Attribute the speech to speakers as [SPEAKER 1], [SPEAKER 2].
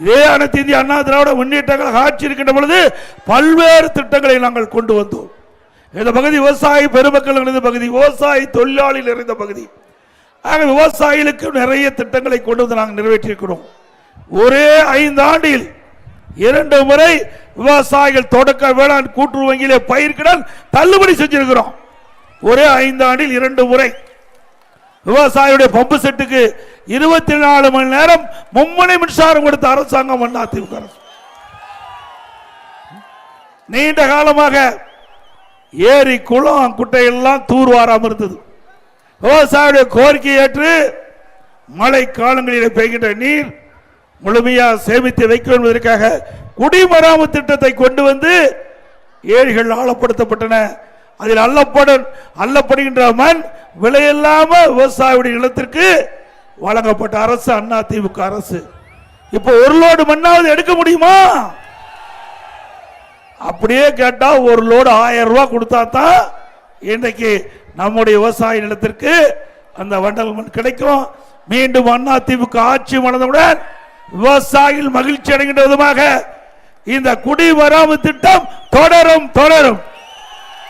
[SPEAKER 1] இதே அனைத்து இந்திய அண்ணா திராவிட முன்னேற்ற கழக ஆட்சி இருக்கின்ற பொழுது பல்வேறு திட்டங்களை நாங்கள் கொண்டு வந்தோம். இந்த பகுதி விவசாய பெருமக்கள் நிறைந்த பகுதி, விவசாய தொழிலாளி நிறைந்த பகுதி. ஆக விவசாயிகளுக்கு நிறைய திட்டங்களை கொண்டு வந்து நாங்கள் நிறைவேற்றியிருக்கிறோம். ஒரே 5 ஆண்டில் 2 முறை விவசாயிகள் தொடக்க வேளாண் கூட்டுறவு வங்கியிலே பயிர்க்கடன் தள்ளுபடி செஞ்சிருக்கிறோம். ஒரே 5 ஆண்டில் 2 முறை விவசாயியுடைய பம்பு செட்டுக்கு 24 மணி நேரம் மும்முனை மின்சாரம் கொடுத்த அரசாங்கம் அதிமுக அரசு. நீண்ட காலமாக ஏரி குளம் குட்டையெல்லாம் தூர்வாராமல் இருந்தது. விவசாயியுடைய கோரிக்கையை ஏற்று மழை காலங்களில் பெய்கின்ற நீர் முழுமையாக சேமித்து வைக்க என்பதற்காக குடிமராமத்து திட்டத்தை கொண்டு வந்து ஏரிகள் ஆழப்படுத்தப்பட்டன. அதில் அள்ளப்படுகின்ற மண் விலையில்லாம விவசாயியுடைய நிலத்திற்கு வழங்கப்பட்ட அரசு அதிமுக அரசு. இப்போ 1 லோடு மண்ணாவது எடுக்க முடியுமா? அப்படியே கேட்டா 1 லோடு 1000 ரூபாய் கொடுத்தா தான் இன்றைக்கு நம்முடைய விவசாய நிலத்திற்கு அந்த வண்டல் மண் கிடைக்கும். மீண்டும் அதிமுக ஆட்சி மலர்ந்தவுடன் விவசாயிகள் மகிழ்ச்சி அடைகின்ற விதமாக இந்த குடிமராமத்து திட்டம் தொடரும்.